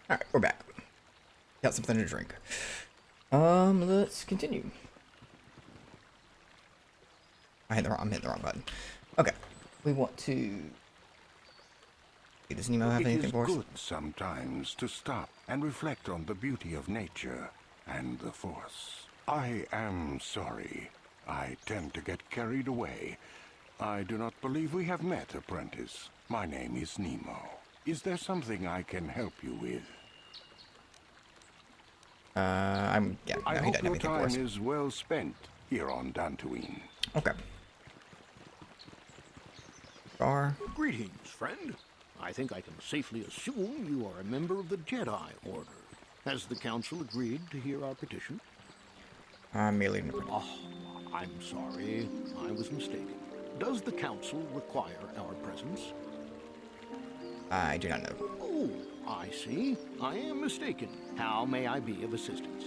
Alright, we're back. Got something to drink. Let's continue. I'm hitting the wrong button. Okay. We want to... Does Nemo have anything for us? It is good sometimes to stop and reflect on the beauty of nature and the Force. I am sorry. I tend to get carried away. I do not believe we have met, apprentice. My name is Nemo. Is there something I can help you with? Yeah, no, I he hope doesn't have your anything for time us. is well spent here on Dantooine. Okay. Bar. Greetings, friend. I think I can safely assume you are a member of the Jedi Order. Has the Council agreed to hear our petition? I'm merely an Oh, I'm sorry. I was mistaken. Does the Council require our presence? I do not know. Oh, I see. I am mistaken. How may I be of assistance?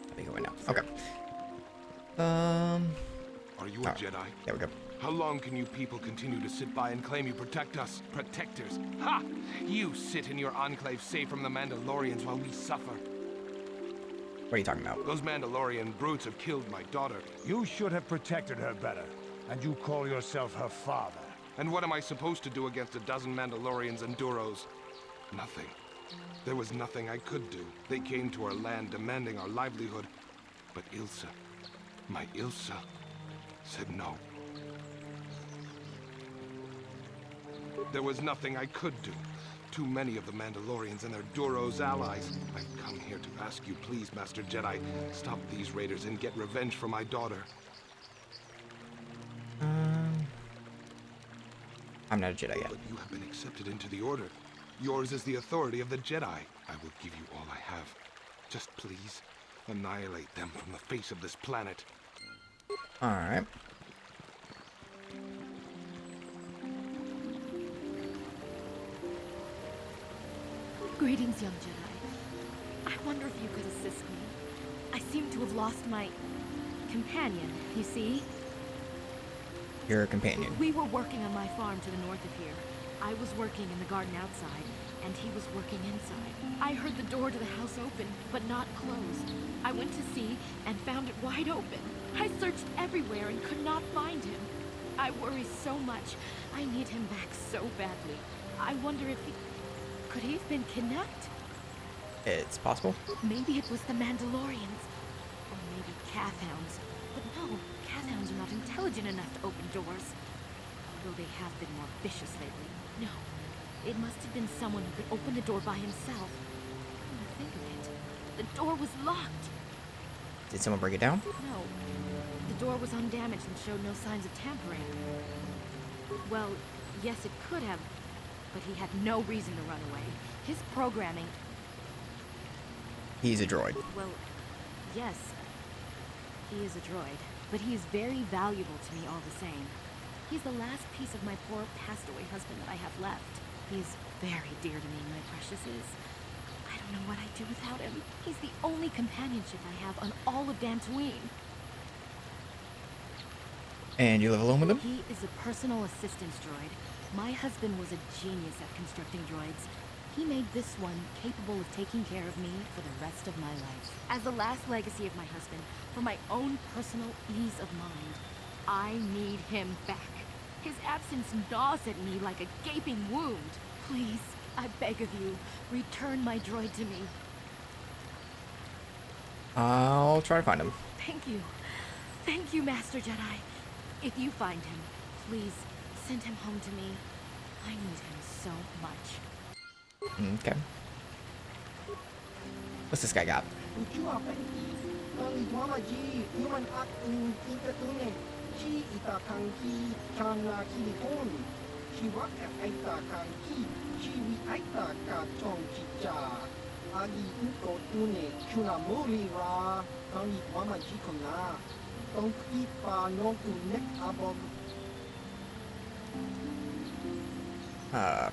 I'll be going now. Okay. Are you a Jedi? There we go. How long can you people continue to sit by and claim you protect us? Protectors? Ha! You sit in your enclave safe from the Mandalorians while we suffer. What are you talking about? Those Mandalorian brutes have killed my daughter. You should have protected her better. And you call yourself her father. And what am I supposed to do against a dozen Mandalorians and Duros? Nothing. There was nothing I could do. They came to our land demanding our livelihood. But Ilsa, my Ilsa, said no. There was nothing I could do. Too many of the Mandalorians and their Duros allies. I've come here to ask you, please, Master Jedi, stop these raiders and get revenge for my daughter. I'm not a Jedi yet. But you have been accepted into the Order. Yours is the authority of the Jedi. I will give you all I have. Just please, annihilate them from the face of this planet. Alright. Greetings, young Jedi. I wonder if you could assist me. I seem to have lost my companion, you see? Your companion. We were working on my farm to the north of here. I was working in the garden outside, and he was working inside. I heard the door to the house open, but not closed. I went to see and found it wide open. I searched everywhere and could not find him. I worry so much. I need him back so badly. I wonder if he... Could he have been kidnapped? It's possible. Maybe it was the Mandalorians. Or maybe Cathhounds. But no, Cathhounds are not intelligent enough to open doors. Although they have been more vicious lately. No, it must have been someone who could open the door by himself. Come to think of it, the door was locked. Did someone break it down? No, the door was undamaged and showed no signs of tampering. Well, yes, it could have, but he had no reason to run away. His programming... He's a droid. Well, yes, he is a droid, but he is very valuable to me all the same. He's the last piece of my poor passed-away husband that I have left. He is very dear to me, my preciouses. I don't know what I'd do without him. He's the only companionship I have on all of Dantooine. And you live alone with him? He is a personal assistance droid. My husband was a genius at constructing droids. He made this one capable of taking care of me for the rest of my life. As the last legacy of my husband, for my own personal ease of mind, I need him back. His absence gnaws at me like a gaping wound. Please, I beg of you, return my droid to me. I'll try to find him. Thank you. Thank you, Master Jedi. If you find him, please send him home to me. I need him so much. Okay. What's this guy got?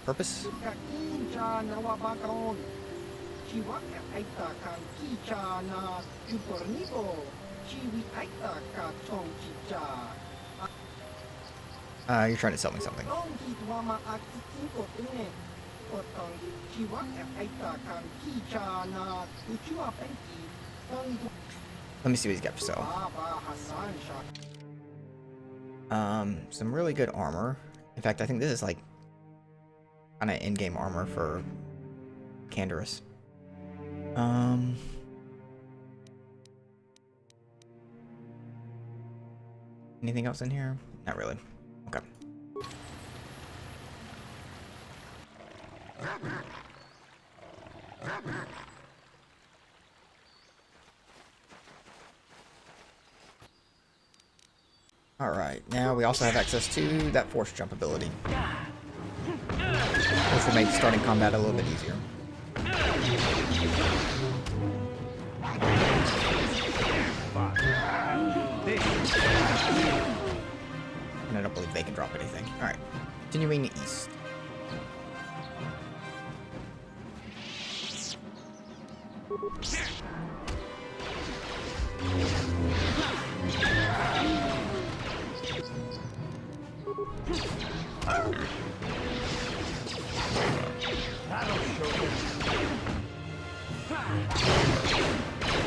Purpose? You're trying to sell me something. Let me see what he's got for sale. Some really good armor. In fact, I think this is like kind of in-game armor for Canderous. Anything else in here? Not really. Okay. Alright, now we also have access to that force jump ability, which will make starting combat a little bit easier. And I don't believe they can drop anything. Alright, continuing east.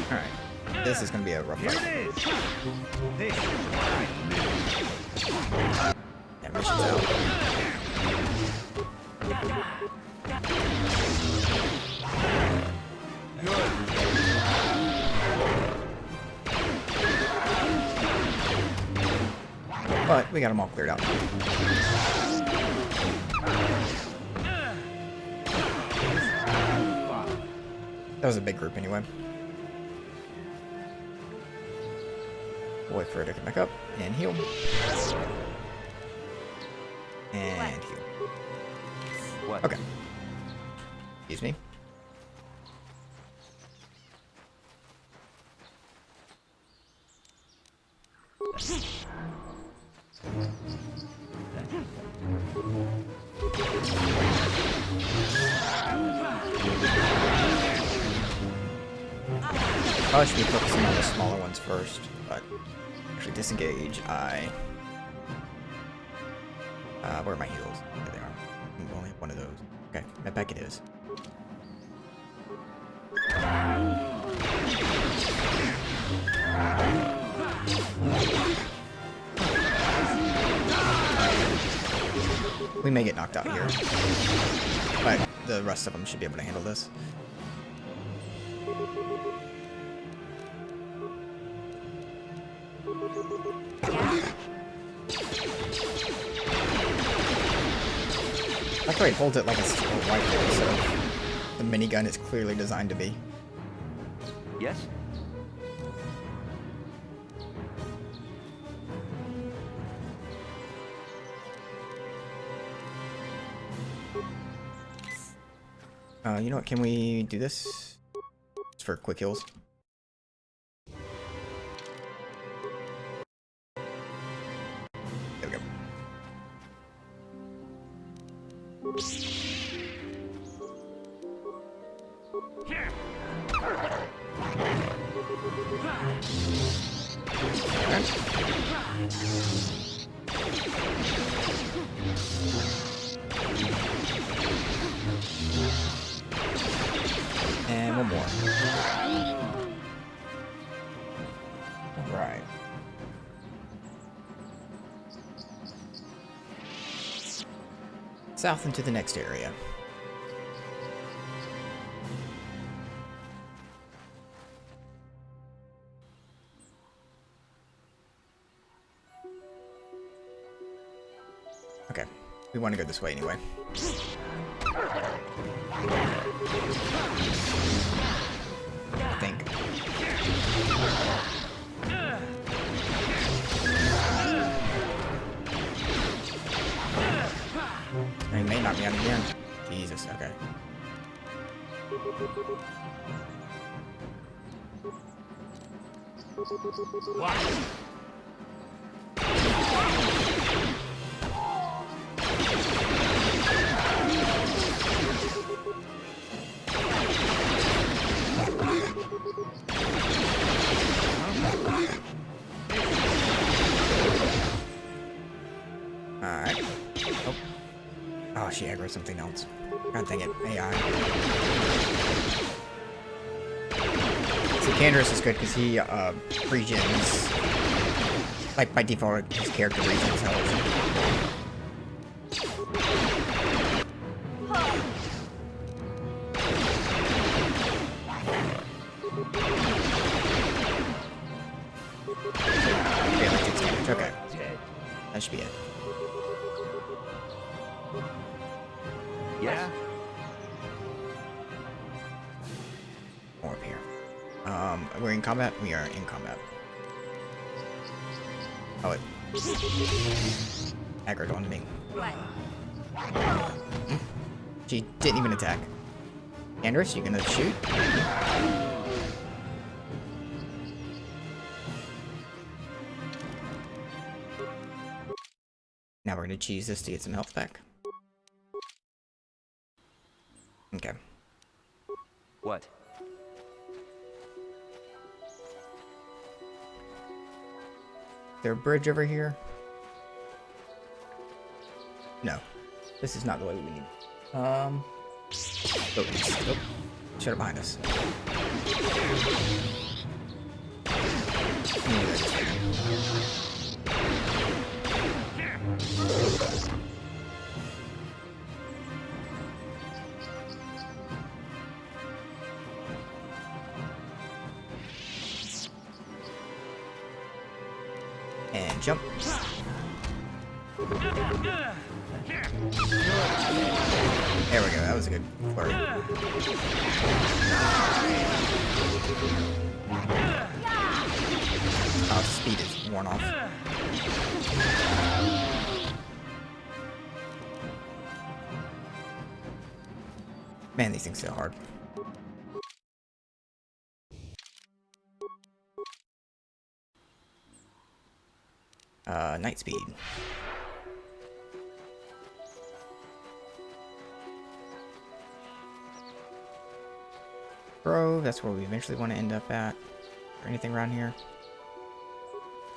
Alright, this is going to be a rough fight. Yeah, mission's out. But we got them all cleared out. That was a big group anyway. We'll wait for it to come back up and heal. And heal. What? Okay. Excuse me. Probably should be focusing on the smaller ones first, but actually disengage. Where are my heals? There they are. We only have one of those. Okay, that back it is. We may get knocked out here, but the rest of them should be able to handle this. That's why it holds it like a rifle, so the minigun is clearly designed to be. Yes? You know what? Can we do this? It's for quick heals. There we go. And one more. Alright. South into the next area. Okay, we want to go this way anyway. I think. He may knock me out again. Jesus, okay. Alright. Oh, she aggroed something else. God dang it, AI. So Canderous is good because he regens. Like by default, his character regens health. Okay. That should be it. Yes. More up here. We're in combat? We are in combat. Oh, it aggroed on me. She didn't even attack. Andrus, you gonna shoot? Now we're gonna cheese this to get some health back. Okay. What? Is there a bridge over here? No. This is not the way we need. Oh, east. Oh. Shut up behind us. And jump. There we go, that was a good flurry. Oh, speed is worn off. Man, these things so hard. Night speed. Grove, that's where we eventually want to end up at. Or anything around here?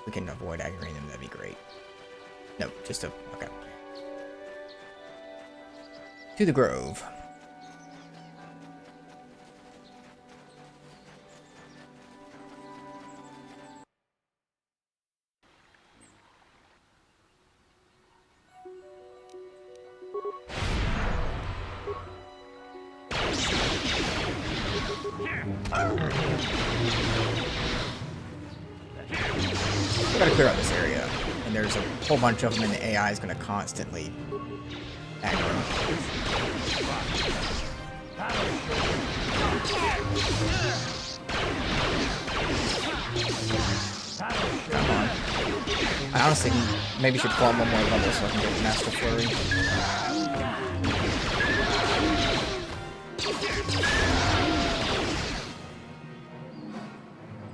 We can avoid aggroing them, that'd be great. No, just a... okay. To the Grove. We gotta clear out this area, and there's a whole bunch of them, and the AI is gonna constantly aggro. Come on. I honestly maybe should fall one more level so I can get Master Flurry.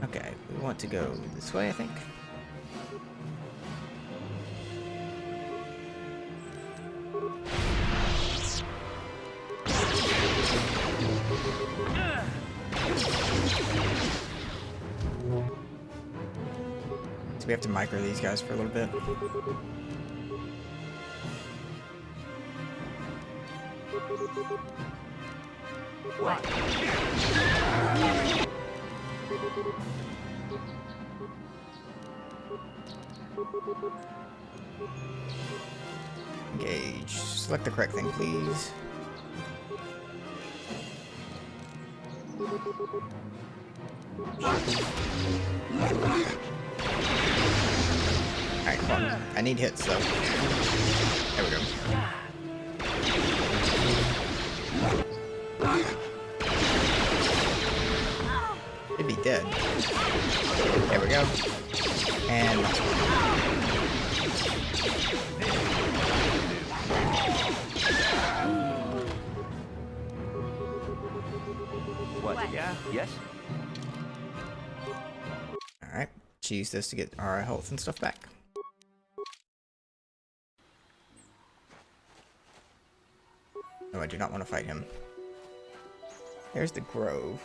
Okay, we want to go this way, I think. So we have to micro these guys for a little bit. What? Engage. Select the correct thing, please. Alright, come on. I need hits, though. There we go. He'd be dead. There we go. And... What? Yeah? Yes? alright. Choose this to get our health and stuff back. No, I do not want to fight him. There's the Grove.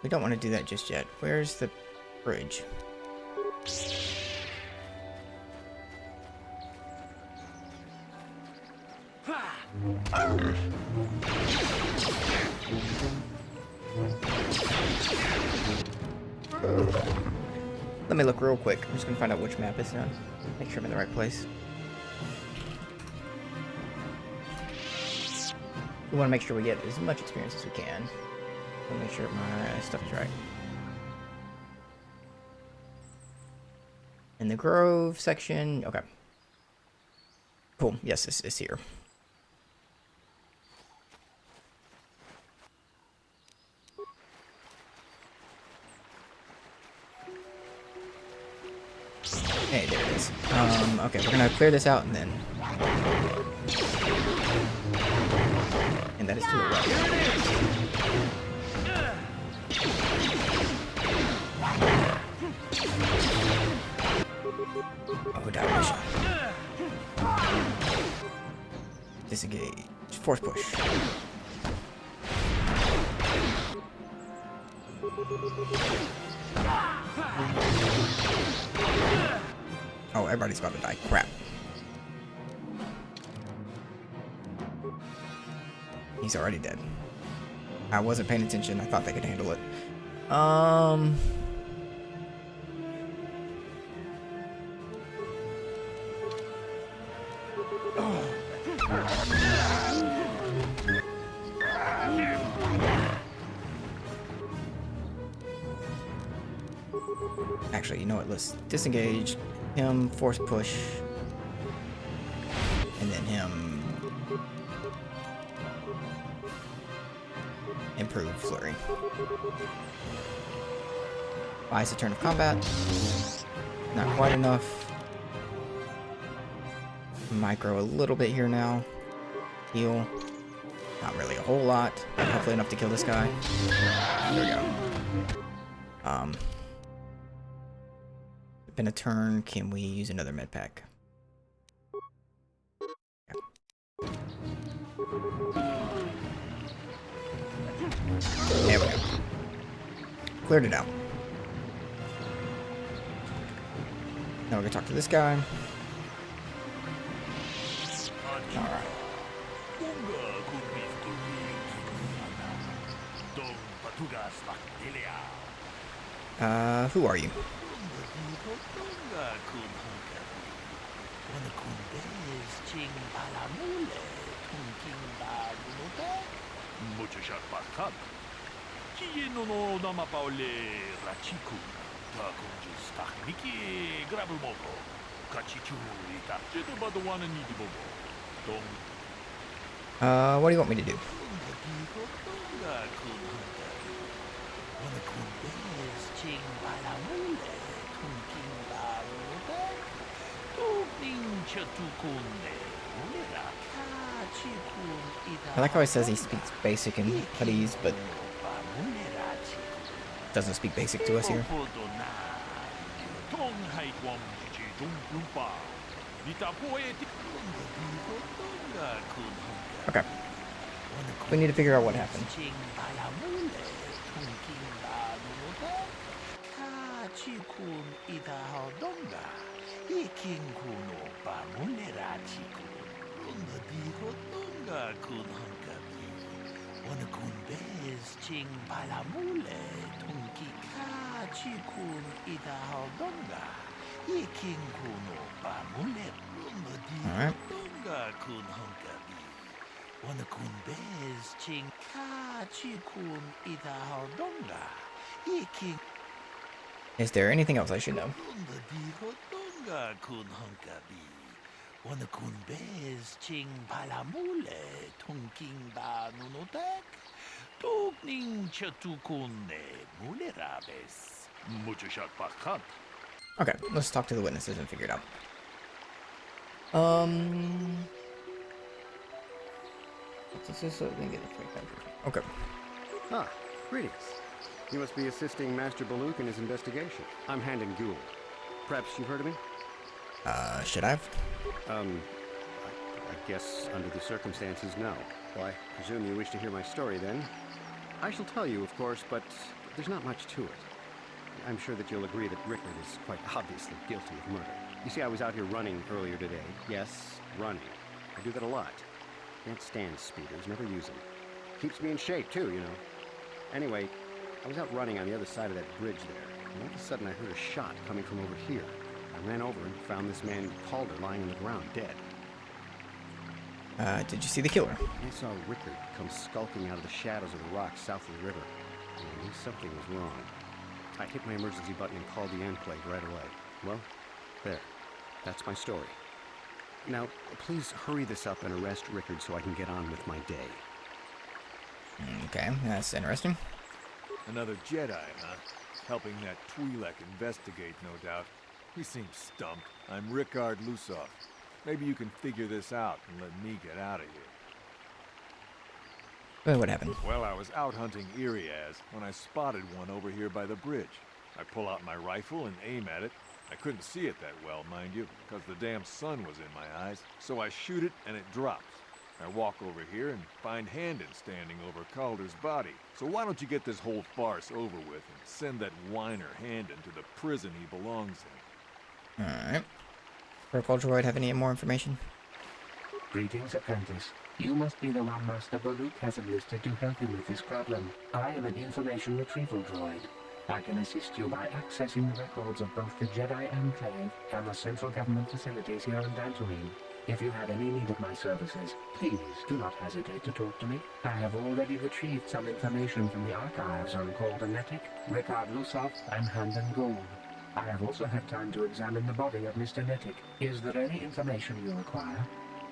We don't want to do that just yet. Where's the Bridge. Let me look real quick. I'm just gonna find out which map it's on. Make sure I'm in the right place. We want to make sure we get as much experience as we can. I'll make sure my stuff is right. In the Grove section, okay. Cool, yes, it's here. Hey, there it is. Okay, we're gonna clear this out and then... And that is to the right. Oh, damage. Disengage. Force push. Oh, everybody's about to die. Crap. He's already dead. I wasn't paying attention. I thought they could handle it. Actually, you know what? Let's disengage him, force push, and then him improve flurry. Buys a turn of combat. Not quite enough. Micro a little bit here now. Heal. Not really a whole lot, but hopefully enough to kill this guy. There we go. Been a turn. Can we use another med pack? There we go. Cleared it out. Now we're gonna talk to this guy. Alright. Who are you? What do you want me to do? I like how he says he speaks basic in Hadith, but doesn't speak basic to us here. Okay. We need to figure out what happened. Alright. Is there anything else I should know? Okay, let's talk to the witnesses and figure it out. Okay. Ah, greetings. You must be assisting Master Baluk in his investigation. I'm Handon Gould. Perhaps you've heard of me? Should I've? I guess under the circumstances, no. Well, I presume you wish to hear my story then. I shall tell you, of course, but there's not much to it. I'm sure that you'll agree that Rickard is quite obviously guilty of murder. You see, I was out here running earlier today. Yes, running. I do that a lot. Can't stand speeders, never use them. Keeps me in shape, too, you know. Anyway, I was out running on the other side of that bridge there, and all of a sudden I heard a shot coming from over here. I ran over and found this man Calder lying on the ground, dead. Did you see the killer? I saw Rickard come skulking out of the shadows of the rocks south of the river. And I knew something was wrong. I hit my emergency button and called the enclave right away. Well, there. That's my story. Now, please hurry this up and arrest Rickard so I can get on with my day. Okay, that's interesting. Another Jedi, huh? Helping that Twi'lek investigate, no doubt. He seems stumped. I'm Rickard Lusoff. Maybe you can figure this out and let me get out of here. Well, what happened? Well, I was out hunting Iriaz when I spotted one over here by the bridge. I pull out my rifle and aim at it. I couldn't see it that well, mind you, because the damn sun was in my eyes. So I shoot it and it drops. I walk over here and find Handon standing over Calder's body. So why don't you get this whole farce over with and send that whiner Handon to the prison he belongs in? Alright. Protocol droid have any more information? Greetings, apprentice. You must be the one Master Baluk has enlisted to help him with this problem. I am an information retrieval droid. I can assist you by accessing the records of both the Jedi Enclave and the central government facilities here on Dantooine. If you have any need of my services, please do not hesitate to talk to me. I have already retrieved some information from the archives on KotOR, Rickard Lusoff, and Handon Gould. I have also had time to examine the body of Mr. Netic. Is there any information you require?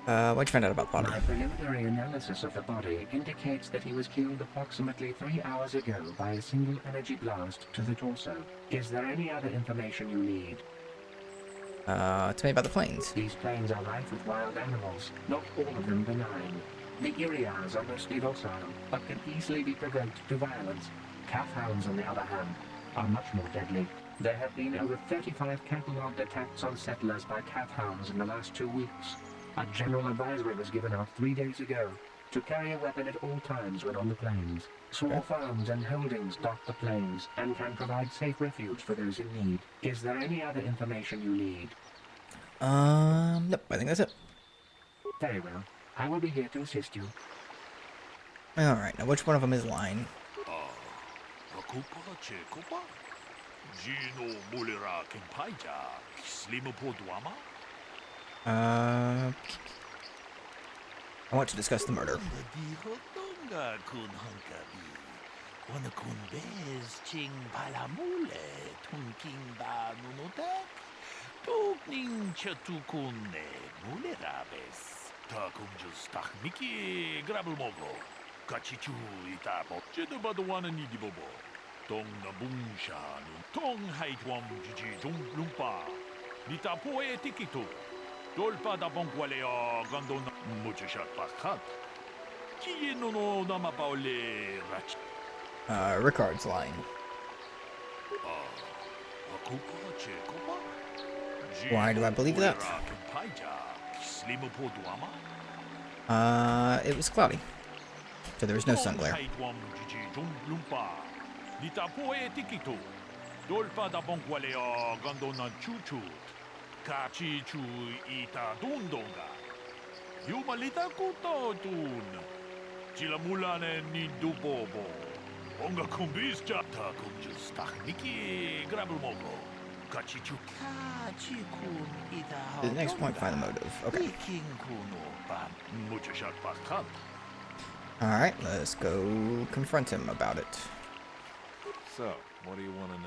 What'd you find out about the body? My preliminary analysis of the body indicates that he was killed approximately 3 hours ago by a single energy blast to the torso. Is there any other information you need? Tell me about the planes. These plains are rife with wild animals, not all of them benign. The Iriaz are mostly docile, but can easily be provoked to violence. Calf hounds, on the other hand, are much more deadly. There have been over 35 catalogued attacks on settlers by calf hounds in the last 2 weeks. A general advisory was given out 3 days ago to carry a weapon at all times when on the plains. Small farms and holdings dot the plains and can provide safe refuge for those in need. Is there any other information you need? Nope, I think that's it. Very well. I will be here to assist you. Alright, now which one of them is lying? I want to discuss the murder. Rickard's lying. Why do I believe that? It was cloudy, so there was no sun glare. The next point, find the motive. Okay. Alright, let's go confront him about it. So, what do you want to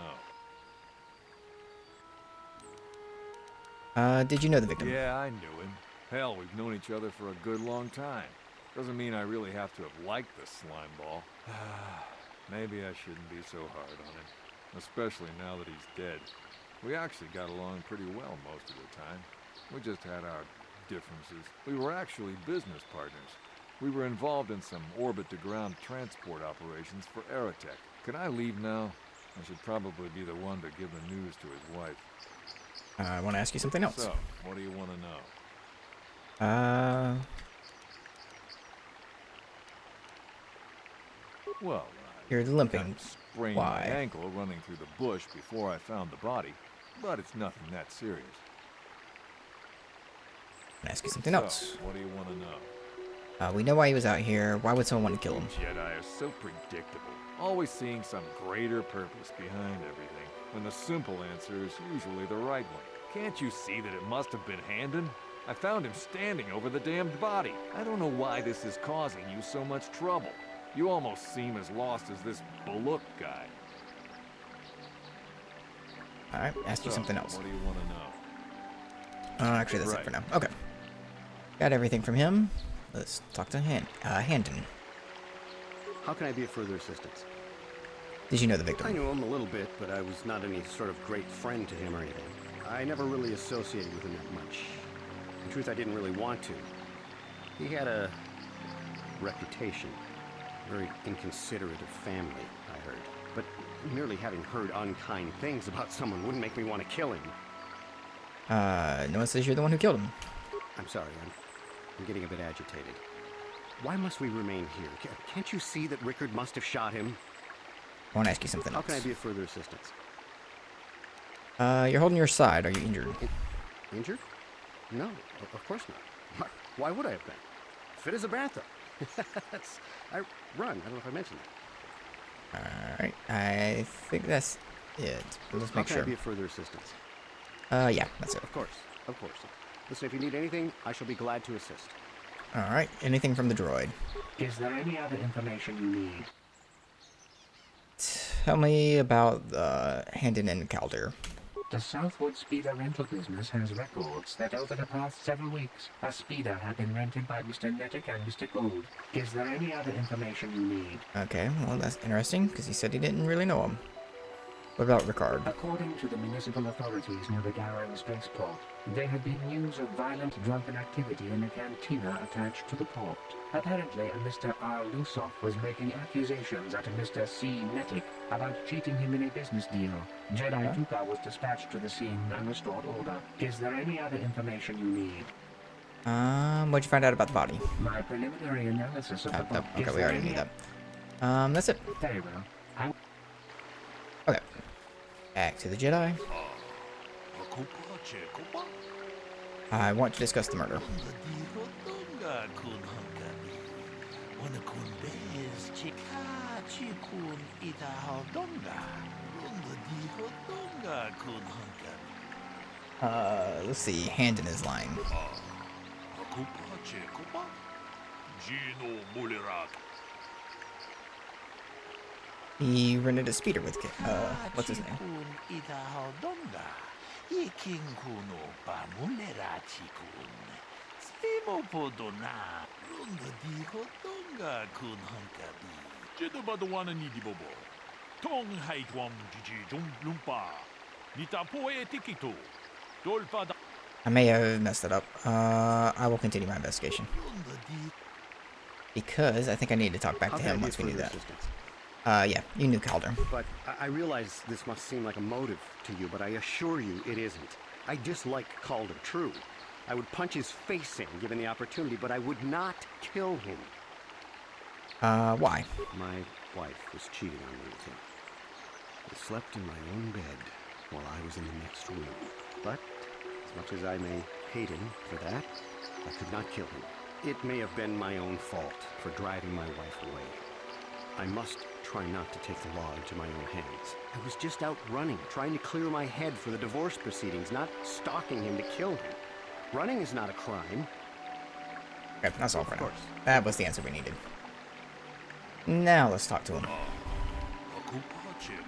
know? Did you know the victim? Yeah, I knew him. Hell, we've known each other for a good long time. Doesn't mean I really have to have liked the slime ball. Maybe I shouldn't be so hard on him. Especially now that he's dead. We actually got along pretty well most of the time. We just had our differences. We were actually business partners. We were involved in some orbit-to-ground transport operations for Aerotech. Can I leave now? I should probably be the one to give the news to his wife. I want to ask you something else. So, what do you want to know? Uh, Well, You're limping. Kind of sprained Why? my ankle running through the bush before I found the body, but it's nothing that serious. Can I ask you something So, else? what do you want to know? We know why he was out here. Why would someone want to kill him? Jedi are so predictable, always seeing some greater purpose behind everything, when the simple answer is usually the right one. Can't you see that it must have been Handon? I found him standing over the damned body. I don't know why this is causing you so much trouble. You almost seem as lost as this Baluk guy. Alright, ask you So, something else. What do you want to know? Actually, that's it Right. for now. Okay. Got everything from him. Let's talk to Handon. How can I be of further assistance? Did you know the I victim? knew him a little bit, but I was not any sort of great friend to him or anything. I never really associated with him that much. In truth, I didn't really want to. He had a reputation. Very inconsiderate of family, I heard. But merely having heard unkind things about someone wouldn't make me want to kill him. No one says you're the one who killed him. I'm sorry, I'm getting a bit agitated. Why must we remain here? Can't you see that Rickard must have shot him? I want to ask you something How else. can I be of further assistance? You're holding your side. Are you injured? Injured? No, of course not. Why would I have been? Fit as a bathtub. I run. I don't know if I mentioned that. Alright, I think that's it. But let's How make can sure. I be of further assistance? Yeah, that's it. Of course, of course. Listen, if you need anything, I shall be glad to assist. Alright, anything from the droid? Is there any other information you need? Tell me about Handon and Calder. The Southwood Speeder rental business has records that over the past several weeks, a speeder had been rented by Mr. Nettic and Mr. Gold. Is there any other information you need? Okay, well that's interesting, because he said he didn't really know him. What about Ricard? According to the municipal authorities near the Gowron spaceport, there had been news of violent drunken activity in the cantina attached to the port. Apparently, a Mr. R. Lusoff was making accusations at a Mr. C. Nettic about cheating him in a business deal. Jedi Tuka was dispatched to the scene and restored order. Is there any other information you need? What'd you find out about the body? My preliminary analysis of the body. Okay, we already knew that. That's it. Very well. Okay. Back to the Jedi. I want to discuss the murder. Let's see. Handon is lying. He rented a speeder with what's his name? I may have messed it up. I will continue my investigation. Because I think I need to talk back How to can I him be once of we knew further that. assistance? Yeah, you knew Calder. But I realize this must seem like a motive to you, but I assure you it isn't. I dislike Calder, true. I would punch his face in given the opportunity, but I would not kill him. Why? My wife was cheating on me with him. I slept in my own bed while I was in the next room. But, as much as I may hate him for that, I could not kill him. It may have been my own fault for driving my wife away. I must try not to take the law into my own hands. I was just out running, trying to clear my head for the divorce proceedings, not stalking him to kill him. Running is not a crime. Okay, that's all for now. course. That was the answer we needed. Now let's talk to him.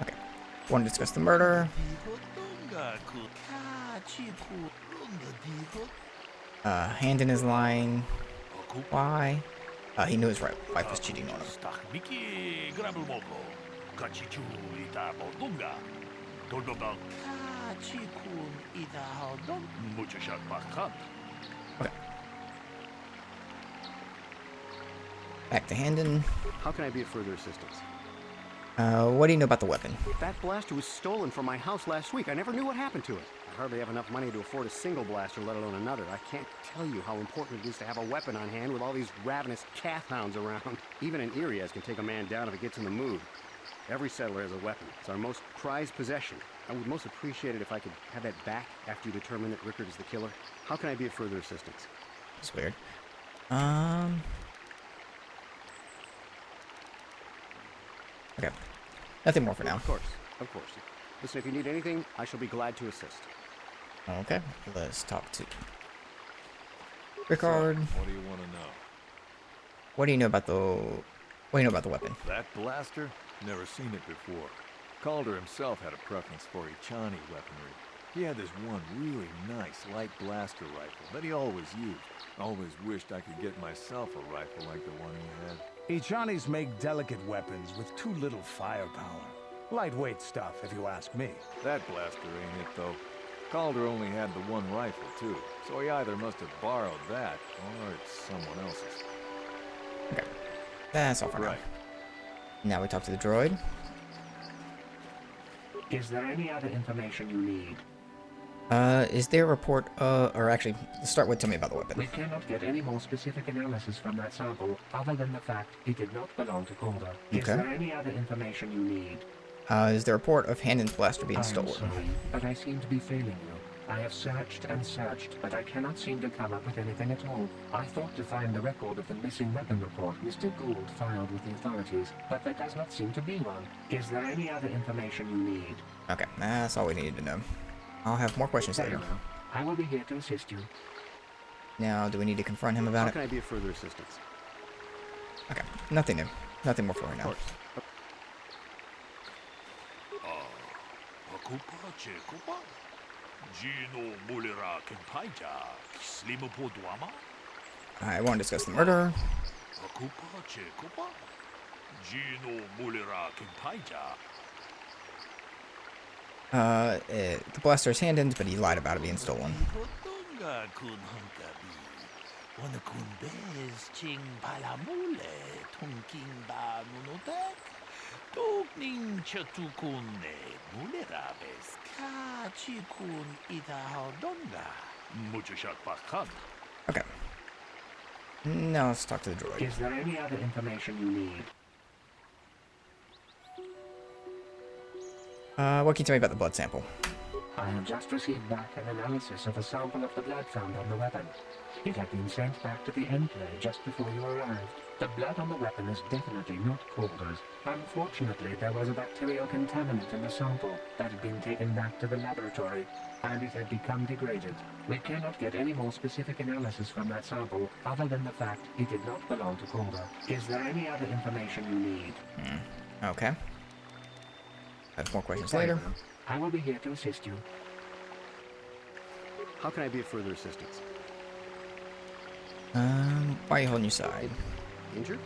Okay. Want to discuss the murder? Handon is lying. Why? He knew his wife was cheating on him. Okay. Back to Handon. How can I be of further assistance? What do you know about the weapon? That blaster was stolen from my house last week. I never knew what happened to it. I hardly have enough money to afford a single blaster, let alone another. I can't tell you how important it is to have a weapon on hand with all these ravenous calf hounds around. Even an Irias can take a man down if it gets in the mood. Every settler has a weapon. It's our most prized possession. I would most appreciate it if I could have that back after you determine that Rickard is the killer. How can I be of further assistance? That's weird. Okay. Nothing more for now. Of course. Listen, if you need anything, I shall be glad to assist. Okay. Let's talk to Rickard. So, what do you want to know? What do you know about the weapon? That blaster? Never seen it before. Calder himself had a preference for Echani weaponry. He had this one really nice light blaster rifle that he always used. Always wished I could get myself a rifle like the one he had. Echanis make delicate weapons with too little firepower. Lightweight stuff, if you ask me. That blaster ain't it, though. Calder only had the one rifle, too, so he either must have borrowed that, or it's someone else's. Okay. That's all for now. Now we talk to the droid. Is there any other information you need? Is there a report, or actually, let's start with tell me about the weapon. We cannot get any more specific analysis from that sample, other than the fact it did not belong to Calder. Is there any other information you need? Is there a report of Handon's blaster being stolen? I'm sorry, but I seem to be failing you. I have searched and searched, but I cannot seem to come up with anything at all. I thought to find the record of the missing weapon report Mr. Gould filed with the authorities, but there does not seem to be one. Is there any other information you need? Okay, that's all we needed to know. I'll have more questions Very later. well. I will be here to assist you. Now, do we need to confront him about How it? can I be of further assistance? Okay, nothing new. Nothing more for right Of now. course. I want to discuss the murder. The blaster is Handon's, but he lied about it being stolen. Okay. Now let's talk to the droid. Is there any other information you need? What can you tell me about the blood sample? I have just received back an analysis of a sample of the blood found on the weapon. It had been sent back to the enclave just before you arrived. The blood on the weapon is definitely not Calder's. Unfortunately, there was a bacterial contaminant in the sample that had been taken back to the laboratory, and it had become degraded. We cannot get any more specific analysis from that sample, other than the fact it did not belong to Calder. Is there any other information you need? Okay. I have more questions later. I will be here to assist you. How can I be of further assistance? Why are you holding your side? Injured?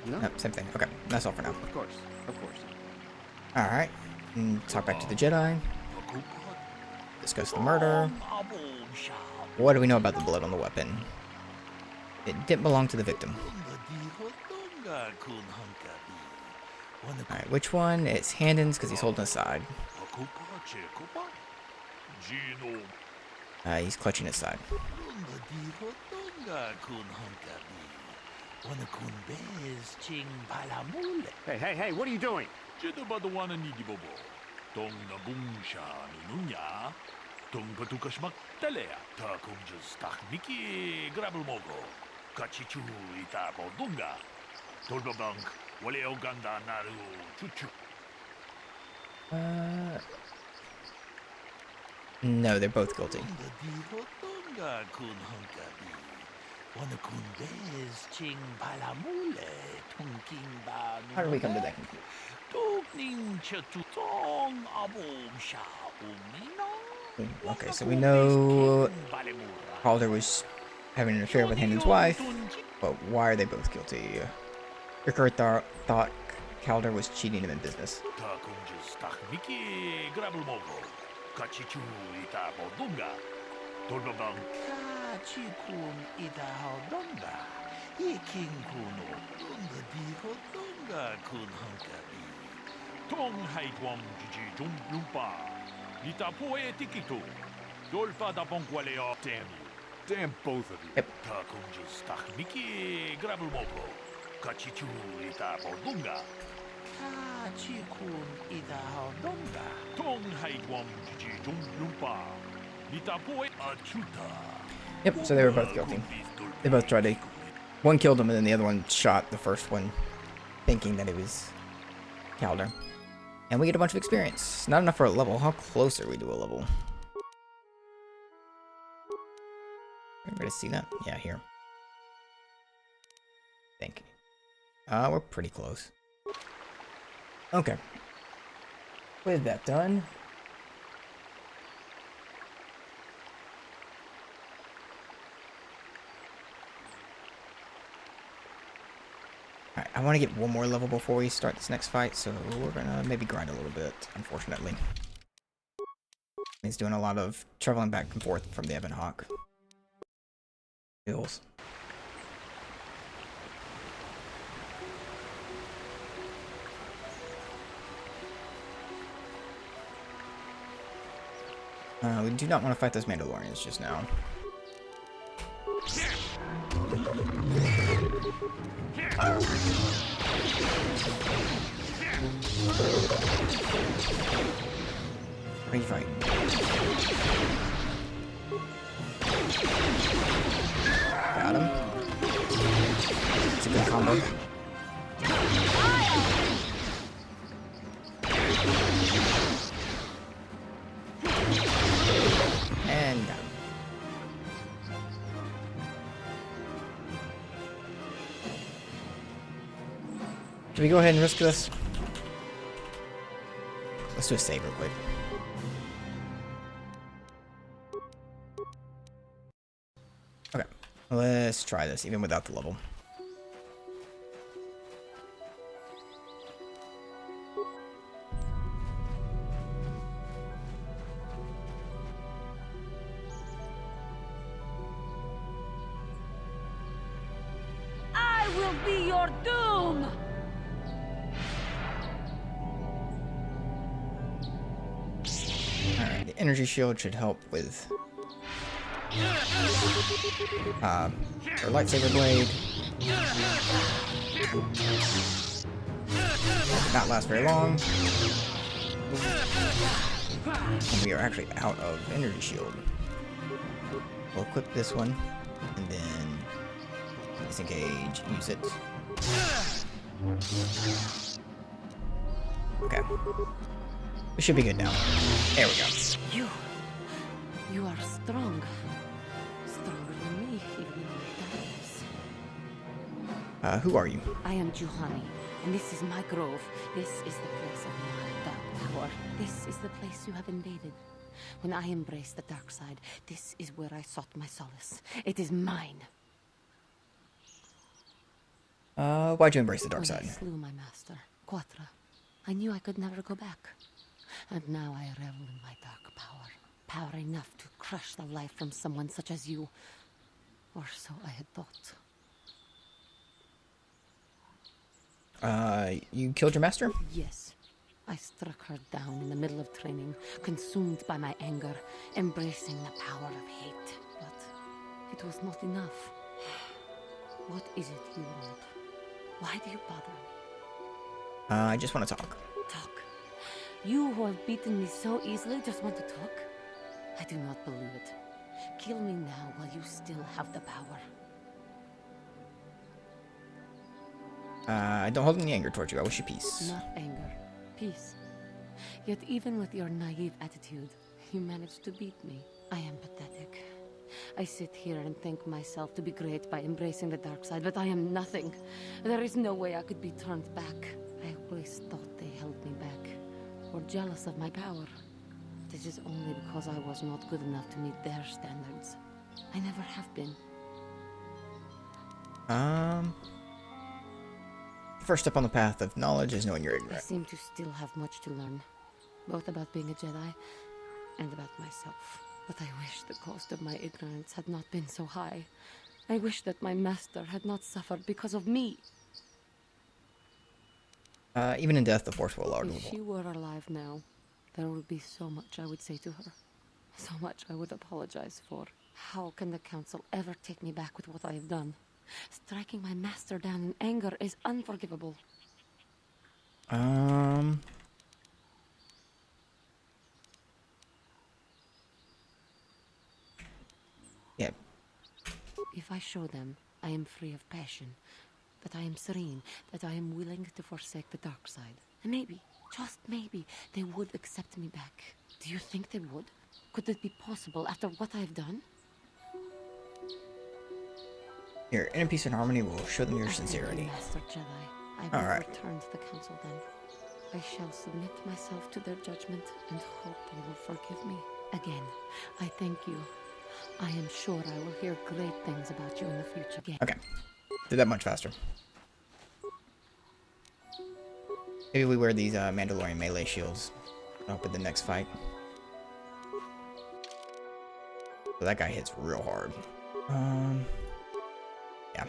No. Nope, same thing. Okay, that's all for now. Of course. Alright. Talk back to the Jedi. Discuss the murder. What do we know about the blood on the weapon? It didn't belong to the victim. Alright, which one? It's Handon's because he's holding his side. He's clutching his side. Hey, what are you doing? No, they're both guilty. How did we come to that conclusion? Okay, so we know Calder was having an affair with Handon's wife, but why are they both guilty? Rickard thought Calder was cheating him in business. Damn both of you. Yep. Yep, so they were both guilty. They both tried to... One killed him and then the other one shot the first one, thinking that it was KotOR. And we get a bunch of experience. Not enough for a level. How close are we to a level? Everybody see that? Yeah, here. Thank you. We're pretty close. Okay. With that done... Alright, I want to get one more level before we start this next fight, so we're gonna maybe grind a little bit, unfortunately. He's doing a lot of traveling back and forth from the Ebon Hawk hills. We do not want to fight those Mandalorians just now. Are you fighting? Got him. It's a good combo. And got him. Should we go ahead and risk this? Let's do a save real quick. Okay, let's try this even without the level. I will be your doom! Alright, the energy shield should help with our lightsaber blade. Did not last very long. And we are actually out of energy shield. We'll equip this one and then disengage, use it. Okay. We should be good now. There we go. You are strong. Stronger than me, even in my darkness. Who are you? I am Juhani, and this is my grove. This is the place of my dark power. This is the place you have invaded. When I embraced the dark side, this is where I sought my solace. It is mine. Why'd you embrace the dark When side? I slew my master, KotOR, I knew I could never go back. And now I revel in my dark power. Power enough to crush the life from someone such as you. Or so I had thought. You killed your master? Yes. I struck her down in the middle of training, consumed by my anger, embracing the power of hate. But it was not enough. What is it you want? Why do you bother me? I just want to talk. Talk. You who have beaten me so easily just want to talk? I do not believe it. Kill me now while you still have the power. I don't hold any anger towards you. I wish you peace. Not anger. Peace. Yet even with your naive attitude, you managed to beat me. I am pathetic. I sit here and think myself to be great by embracing the dark side, but I am nothing. There is no way I could be turned back. I always thought they held me back, or jealous of my power. This is only because I was not good enough to meet their standards. I never have been. The first step on the path of knowledge is knowing you're I ignorant. seem to still have much to learn, both about being a Jedi and about myself. But I wish the cost of my ignorance had not been so high. I wish that my master had not suffered because of me. Even in death, the Force will allow If she were alive now, there would be so much I would say to her. So much I would apologize for. How can the Council ever take me back with what I have done? Striking my master down in anger is unforgivable. Yeah. If I show them I am free of passion, that I am serene, that I am willing to forsake the dark side, and maybe, just maybe, they would accept me back. Do you think they would? Could it be possible after what I've done? Your inner peace and harmony will show them your Thank sincerity. you, Master Jedi. I will Alright. return to the council then. I shall submit myself to their judgment and hope they will forgive me. Again, I thank you. I am sure I will hear great things about you in the future. Again. Okay. Did that much faster. Maybe we wear these Mandalorian melee shields up in the next fight. So that guy hits real hard. Yeah.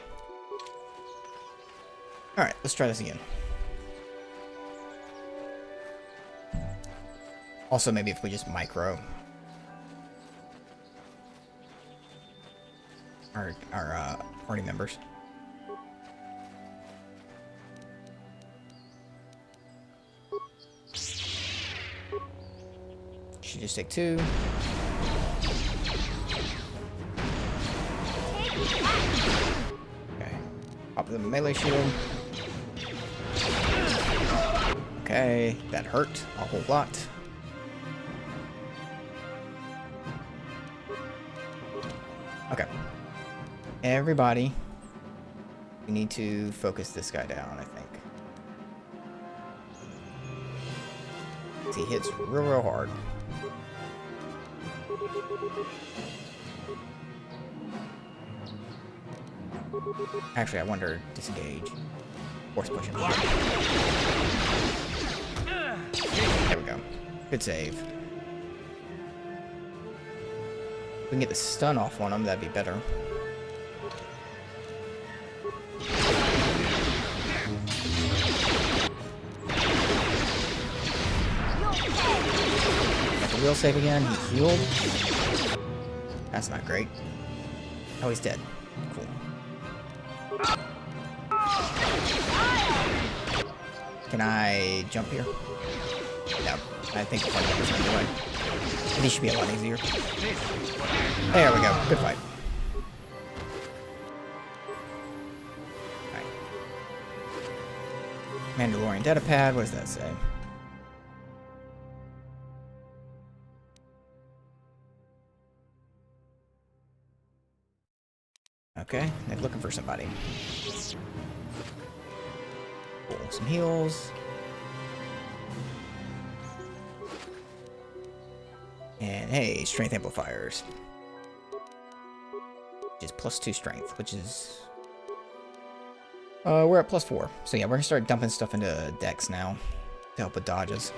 Alright, let's try this again. Also, maybe if we just micro our party members. Should just take 2. Okay. Pop the melee shield. Okay, that hurt a whole lot. Okay. Everybody, we need to focus this guy down, I think. He hits real hard. Actually, I wonder, disengage. Force push him. There we go. Good save. If we can get the stun off on him, that'd be better. Got the wheel save again. He healed. That's not great. Oh, he's dead. Cool. Can I jump here? No. I think if I jump this anyway. These should be a lot easier. There we go. Good fight. Alright. Mandalorian datapad. What does that say? Okay, they're looking for somebody. Cool. Some heals. And hey, strength amplifiers. Which is +2 strength, which is... we're at +4. So yeah, we're gonna start dumping stuff into Dex now to help with dodges.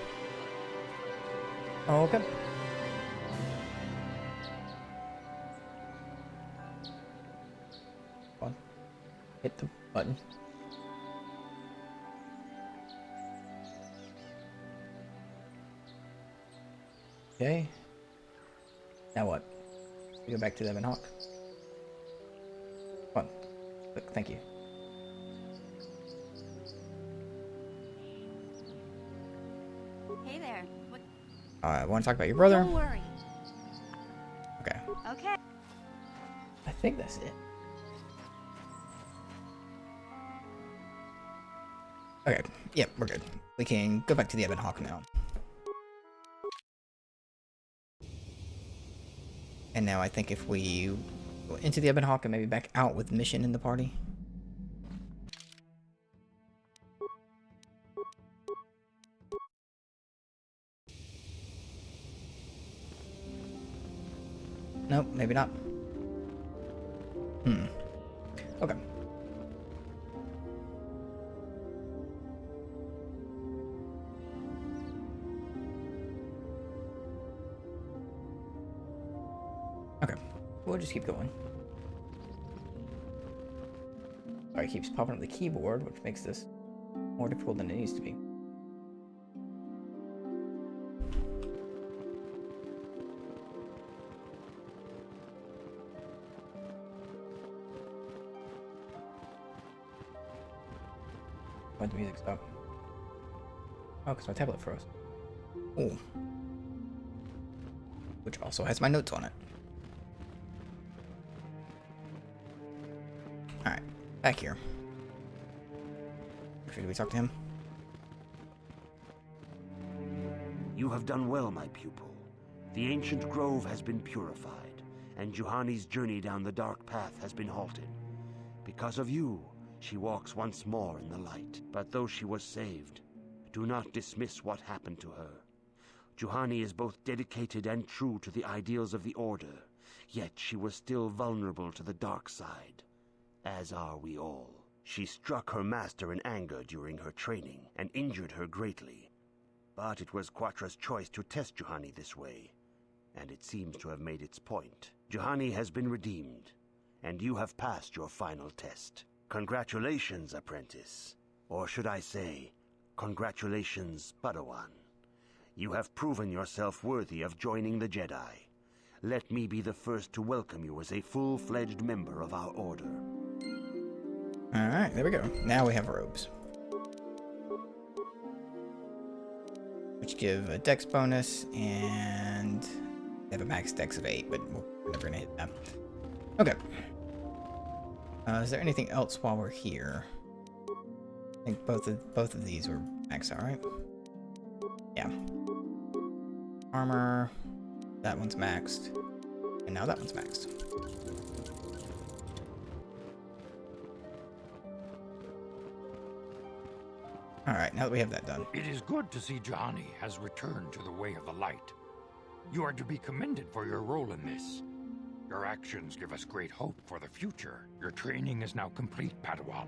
Okay. Come on. Hit the button. Okay. Now what? We go back to the Ebon Hawk. Come on. Look, thank you. Hey there. What? I want to talk about your brother. Don't worry. Okay. Okay. I think that's it. Okay. Yep, we're good. We can go back to the Ebon Hawk now. And now I think if we go into the Ebon Hawk and maybe back out with Mission in the party. Nope, maybe not. Okay. Okay, we'll just keep going. Alright, keeps popping up the keyboard, which makes this more difficult than it needs to be. Why'd the music stop? Oh, because my tablet froze. Ooh. Which also has my notes on it. Alright, back here. Should we talk to him? You have done well, my pupil. The ancient grove has been purified, and Juhani's journey down the dark path has been halted. Because of you, she walks once more in the light. But though she was saved, do not dismiss what happened to her. Juhani is both dedicated and true to the ideals of the Order, yet she was still vulnerable to the dark side, as are we all. She struck her master in anger during her training and injured her greatly. But it was Quatra's choice to test Juhani this way, and it seems to have made its point. Juhani has been redeemed, and you have passed your final test. Congratulations, apprentice. Or should I say, congratulations, Padawan. You have proven yourself worthy of joining the Jedi. Let me be the first to welcome you as a full-fledged member of our order. Alright, there we go. Now we have robes. Which give a dex bonus, and they have a max dex of 8, but we're never gonna hit them. Okay. Is there anything else while we're here? I think both of these were maxed out, right? Yeah. Armor. That one's maxed. And now that one's maxed. Alright, now that we have that done. It is good to see Juhani has returned to the way of the light. You are to be commended for your role in this. Your actions give us great hope for the future. Your training is now complete, Padawan.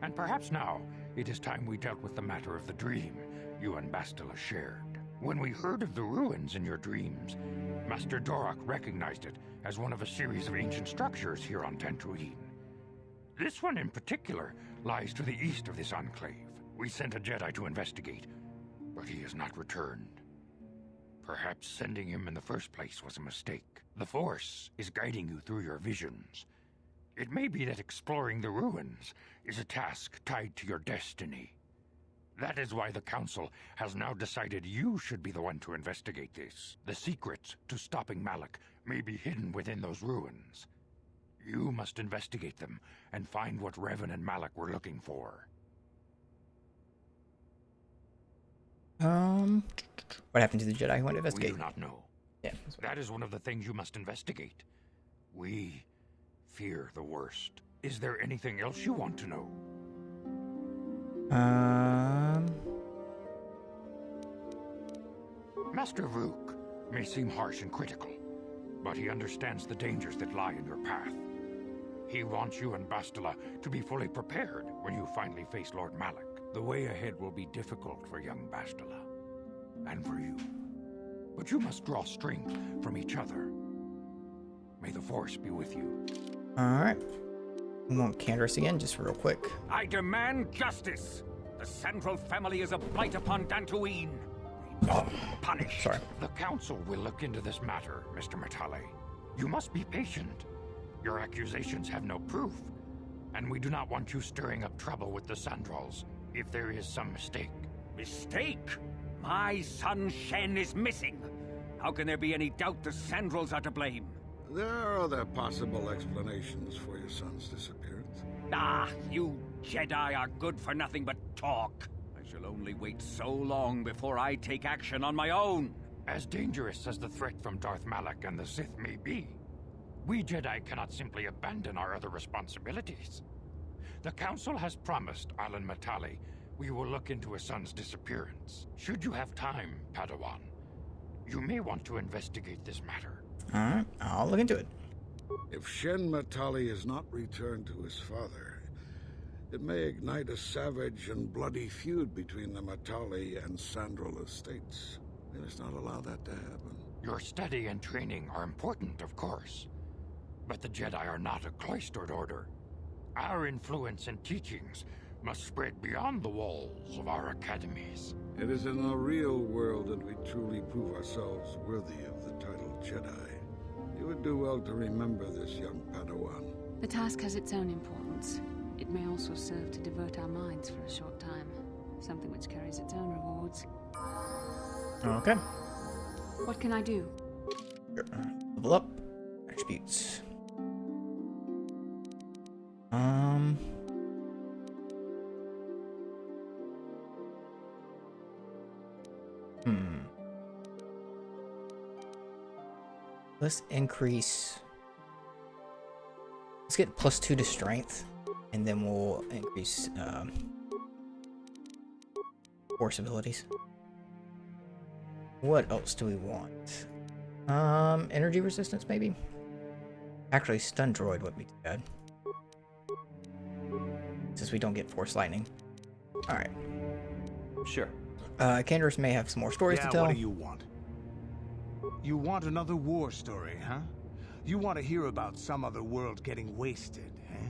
And perhaps now, it is time we dealt with the matter of the dream you and Bastila shared. When we heard of the ruins in your dreams, Master Dorak recognized it as one of a series of ancient structures here on Dantooine. This one in particular lies to the east of this enclave. We sent a Jedi to investigate, but he has not returned. Perhaps sending him in the first place was a mistake. The Force is guiding you through your visions. It may be that exploring the ruins is a task tied to your destiny. That is why the Council has now decided you should be the one to investigate this. The secrets to stopping Malak may be hidden within those ruins. You must investigate them and find what Revan and Malak were looking for. What happened to the Jedi who went to investigate? We do not know. Yeah. That is one of the things you must investigate. We fear the worst. Is there anything else you want to know? Master Rook may seem harsh and critical, but he understands the dangers that lie in your path. He wants you and Bastila to be fully prepared when you finally face Lord Malak. The way ahead will be difficult for young Bastila, and for you. But you must draw strength from each other. May the Force be with you. Alright. We won't canter us again, just real quick. I demand justice! The Sandral family is a blight upon Dantooine. Punished. Sorry. The Council will look into this matter, Mr. Matale. You must be patient. Your accusations have no proof, and we do not want you stirring up trouble with the Sandrals if there is some mistake. Mistake? My son Shen is missing. How can there be any doubt the Sandrals are to blame? There are other possible explanations for your son's disappearance. Ah, you Jedi are good for nothing but talk. I shall only wait so long before I take action on my own. As dangerous as the threat from Darth Malak and the Sith may be, we Jedi cannot simply abandon our other responsibilities. The Council has promised Alan Matale we will look into his son's disappearance. Should you have time, Padawan, you may want to investigate this matter. Alright, I'll look into it. If Shen Matali is not returned to his father, it may ignite a savage and bloody feud between the Matali and Sandral estates. We must not allow that to happen. Your study and training are important, of course, but the Jedi are not a cloistered order. Our influence and teachings must spread beyond the walls of our academies. It is in the real world that we truly prove ourselves worthy of the title Jedi. You would do well to remember this, young Padawan. The task has its own importance. It may also serve to divert our minds for a short time. something which carries its own rewards. Okay. What can I do? Level up. Attributes. Let's increase. Let's get +2 to strength, and then we'll increase force abilities. What else do we want? Energy resistance, maybe? Actually, stun droid wouldn't be too bad. Since we don't get force lightning. Alright. Sure. Candace may have some more stories to tell. What do you want? You want another war story, huh? You want to hear about some other world getting wasted, eh?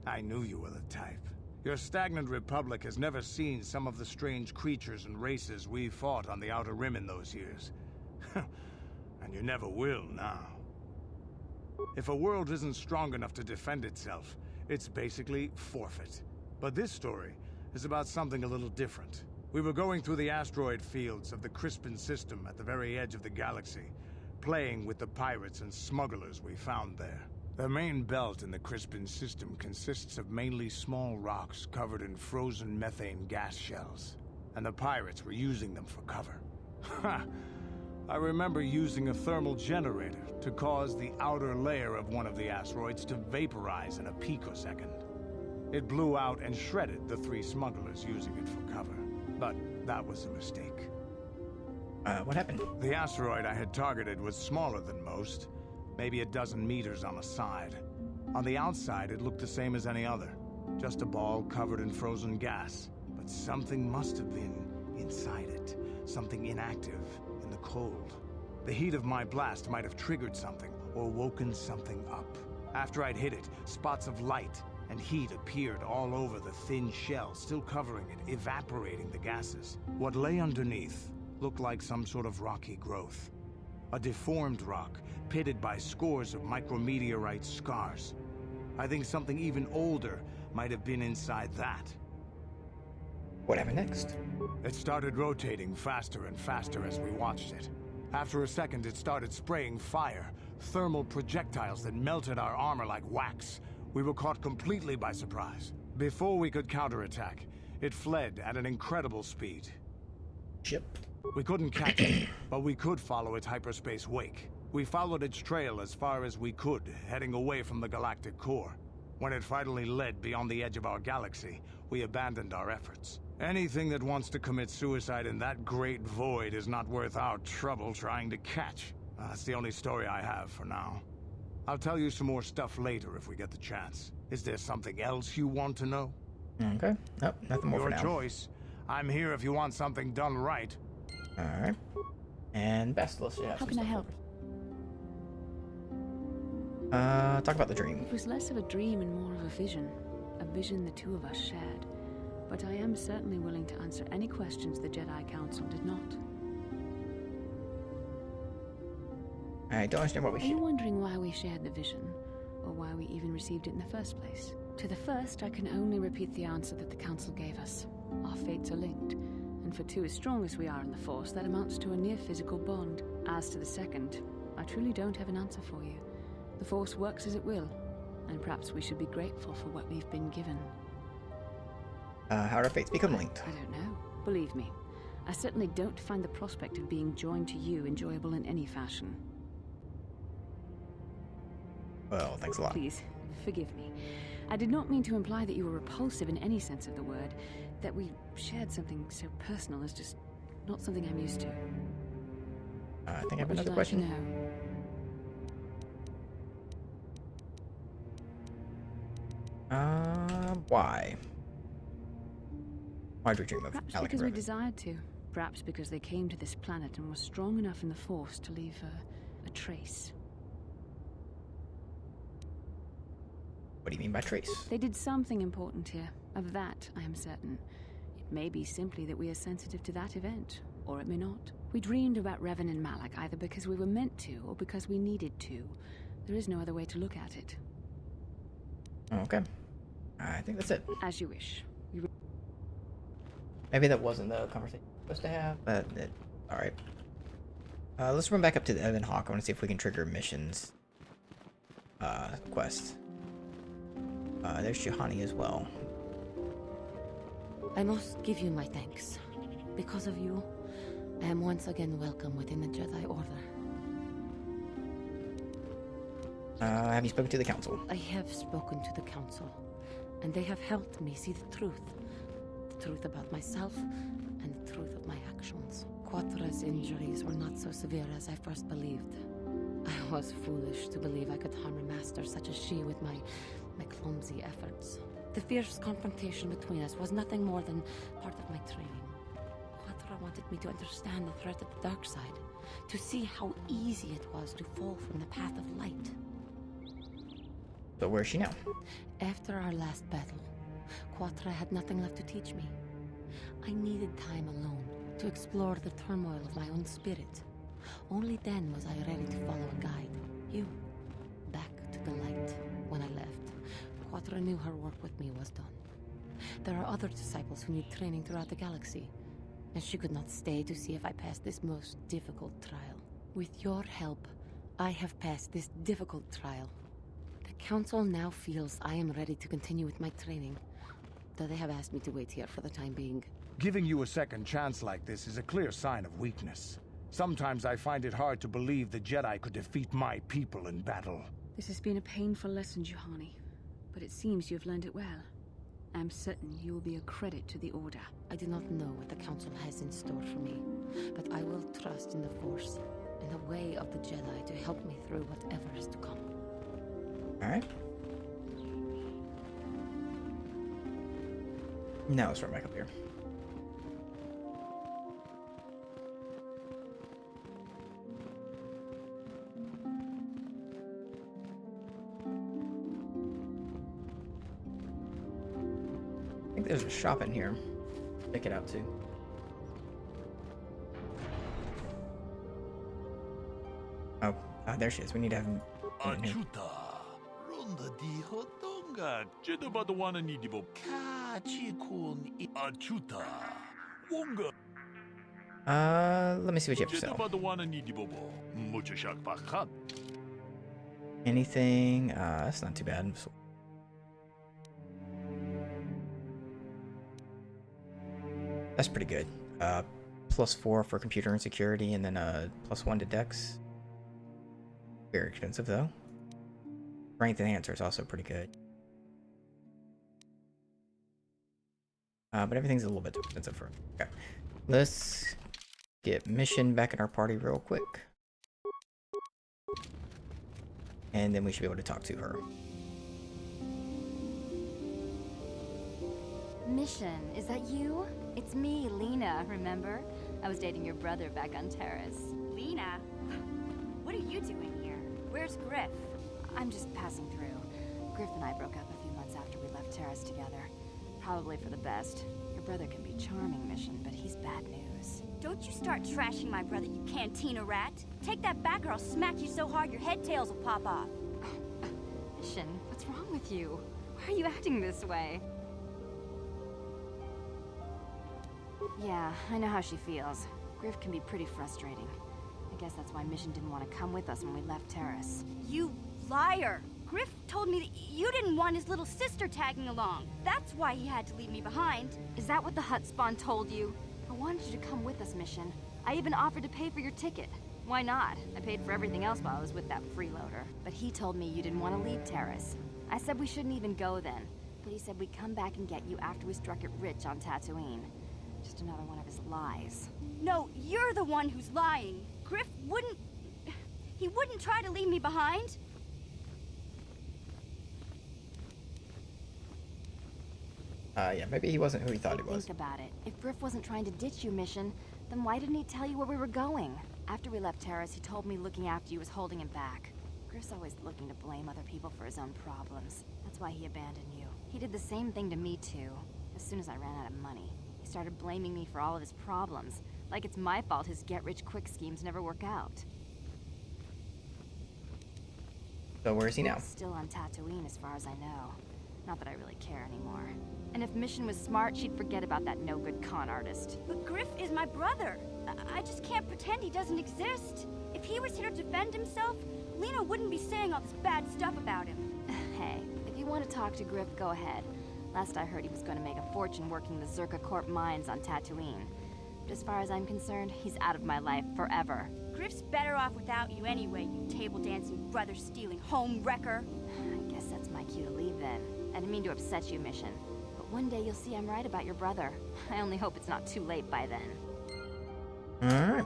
I knew you were the type. Your stagnant republic has never seen some of the strange creatures and races we fought on the Outer Rim in those years. And you never will now. If a world isn't strong enough to defend itself, it's basically forfeit. But this story is about something a little different. We were going through the asteroid fields of the Crispin system at the very edge of the galaxy, playing with the pirates and smugglers we found there. The main belt in the Crispin system consists of mainly small rocks covered in frozen methane gas shells, and the pirates were using them for cover. Ha! I remember using a thermal generator to cause the outer layer of one of the asteroids to vaporize in a picosecond. It blew out and shredded the 3 smugglers using it for cover. But that was a mistake. What happened? The asteroid I had targeted was smaller than most, maybe a dozen meters on a side. On the outside, it looked the same as any other, just a ball covered in frozen gas. But something must have been inside it, something inactive in the cold. The heat of my blast might have triggered something or woken something up. After I'd hit it, spots of light and heat appeared all over the thin shell, still covering it, evaporating the gases. What lay underneath looked like some sort of rocky growth. A deformed rock, pitted by scores of micrometeorite scars. I think something even older might have been inside that. What happened next? It started rotating faster and faster as we watched it. After a second, it started spraying fire, thermal projectiles that melted our armor like wax. We were caught completely by surprise. Before we could counterattack, it fled at an incredible speed. Ship. We couldn't catch it, but we could follow its hyperspace wake. We followed its trail as far as we could, heading away from the galactic core. When it finally led beyond the edge of our galaxy, we abandoned our efforts. Anything that wants to commit suicide in that great void is not worth our trouble trying to catch. That's the only story I have for now. I'll tell you some more stuff later if we get the chance. Is there something else you want to know? Okay. Nope, nothing more for now. Your choice. I'm here if you want something done right. Alright. And best, let's see. How can I help? Talk about the dream. It was less of a dream and more of a vision the 2 of us shared. But I am certainly willing to answer any questions the Jedi Council did not. I don't understand what we Are you wondering why we shared the vision? Or why we even received it in the first place? To the first, I can only repeat the answer that the Council gave us. Our fates are linked. And for 2 as strong as we are in the Force, that amounts to a near physical bond. As to the second, I truly don't have an answer for you. The Force works as it will, and perhaps we should be grateful for what we've been given. How do our fates become linked? I don't know. Believe me, I certainly don't find the prospect of being joined to you enjoyable in any fashion. Well, thanks a lot. Please, forgive me. I did not mean to imply that you were repulsive in any sense of the word. That we shared something so personal is just not something I'm used to. I think I have What would another you like question. to know? Why? Why do we dream of Perhaps Alec because and we Revan? desired to. Perhaps because they came to this planet and were strong enough in the Force to leave a trace. What do you mean by trace? They did something important here. Of that, I am certain. It may be simply that we are sensitive to that event, or it may not. We dreamed about Revan and Malak either because we were meant to, or because we needed to. There is no other way to look at it. Okay. I think that's it. As you wish. Maybe that wasn't the conversation we're supposed to have, but alright. Let's run back up to the Evan Hawk. I want to see if we can trigger missions. Quest. There's Juhani as well. I must give you my thanks. Because of you, I am once again welcome within the Jedi Order. Have you spoken to the Council? I have spoken to the Council, and they have helped me see the truth. The truth about myself, and the truth of my actions. KotOR's injuries were not so severe as I first believed. I was foolish to believe I could harm a master such as she with my clumsy efforts. The fierce confrontation between us was nothing more than part of my training. KotOR wanted me to understand the threat of the dark side, to see how easy it was to fall from the path of light. So where is she now? After our last battle, KotOR had nothing left to teach me. I needed time alone to explore the turmoil of my own spirit. Only then was I ready to follow a guide. You. Back to the light. When I left, KotOR knew her work with me was done. There are other disciples who need training throughout the galaxy, and she could not stay to see if I passed this most difficult trial. With your help, I have passed this difficult trial. The Council now feels I am ready to continue with my training, though they have asked me to wait here for the time being. Giving you a second chance like this is a clear sign of weakness. Sometimes I find it hard to believe the Jedi could defeat my people in battle. This has been a painful lesson, Juhani, but it seems you have learned it well. I'm certain you will be a credit to the Order. I do not know what the Council has in store for me, but I will trust in the Force and the way of the Jedi to help me through whatever is to come. Alright. Now let's run back up here. I think there's a shop in here. Check it out too. Oh, there she is. We need to have him. Let me see what you have to sell. Anything? That's not too bad. That's pretty good. +4 for computer and security, and then +1 to dex. Very expensive though. Strength enhancer is also pretty good. But everything's a little bit too expensive for. Okay, let's get Mission back in our party real quick, and then we should be able to talk to her. Mission, is that you? It's me, Lena, remember? I was dating your brother back on Terrace. Lena? What are you doing here? Where's Griff? I'm just passing through. Griff and I broke up a few months after we left Terrace together. Probably for the best. Your brother can be charming, Mission, but he's bad news. Don't you start trashing my brother, you cantina rat! Take that back or I'll smack you so hard your head tails will pop off. Mission, what's wrong with you? Why are you acting this way? Yeah, I know how she feels. Griff can be pretty frustrating. I guess that's why Mission didn't want to come with us when we left Terrace. You liar! Griff told me that you didn't want his little sister tagging along. That's why he had to leave me behind. Is that what the Hutt Spawn told you? I wanted you to come with us, Mission. I even offered to pay for your ticket. Why not? I paid for everything else while I was with that freeloader. But he told me you didn't want to leave Terrace. I said we shouldn't even go then. But he said we'd come back and get you after we struck it rich on Tatooine. Just another one of his lies. No, you're the one who's lying. Griff wouldn't... He wouldn't try to leave me behind. Yeah, maybe he wasn't who he thought he was. Think about it. If Griff wasn't trying to ditch you, Mission, then why didn't he tell you where we were going? After we left Terrace, he told me looking after you was holding him back. Griff's always looking to blame other people for his own problems. That's why he abandoned you. He did the same thing to me, too. As soon as I ran out of money, he started blaming me for all of his problems. Like it's my fault his get-rich-quick schemes never work out. So where is he now? Still on Tatooine, as far as I know. Not that I really care anymore. And if Mission was smart, she'd forget about that no-good con artist. But Griff is my brother. I just can't pretend he doesn't exist. If he was here to defend himself, Lena wouldn't be saying all this bad stuff about him. Hey, if you want to talk to Griff, go ahead. Last I heard, he was going to make a fortune working the Zerka Corp mines on Tatooine. But as far as I'm concerned, he's out of my life forever. Griff's better off without you anyway, you table-dancing, brother-stealing home wrecker. I guess that's my cue to leave then. I didn't mean to upset you, Mission. But one day you'll see I'm right about your brother. I only hope it's not too late by then. Alright.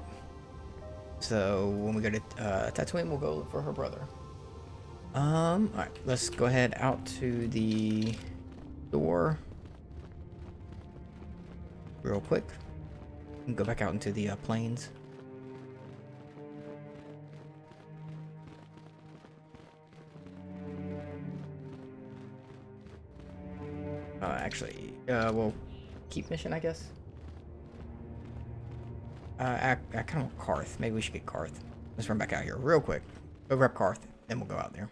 So, when we go to Tatooine, we'll go look for her brother. Alright, let's go ahead out to the door real quick and go back out into the plains. Actually, we'll keep Mission, I guess. I kind of want Karth. Maybe we should get Karth. Let's run back out here real quick. Go grab Karth, then we'll go out there.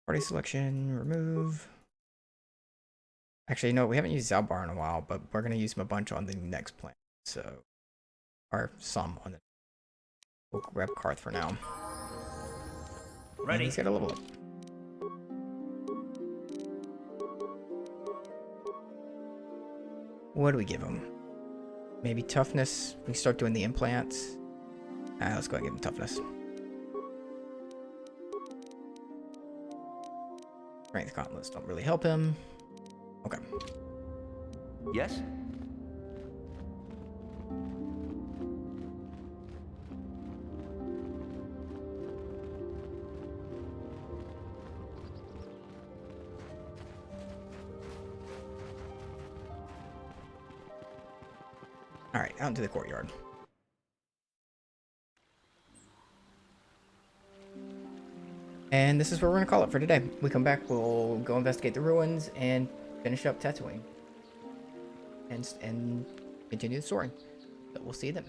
Party selection, remove. Actually, no, we haven't used Zalbar in a while, but we're going to use him a bunch on the next plan. So, or some on the. We'll grab Karth for now. Ready. And he's got a level up. What do we give him? Maybe toughness. We start doing the implants. Let's go ahead and give him toughness. Strength gauntlets don't really help him. Okay. Yes? Alright, out into the courtyard. And this is where we're going to call it for today. We come back, we'll go investigate the ruins and finish up Tatooine. And continue the story. So we'll see you then.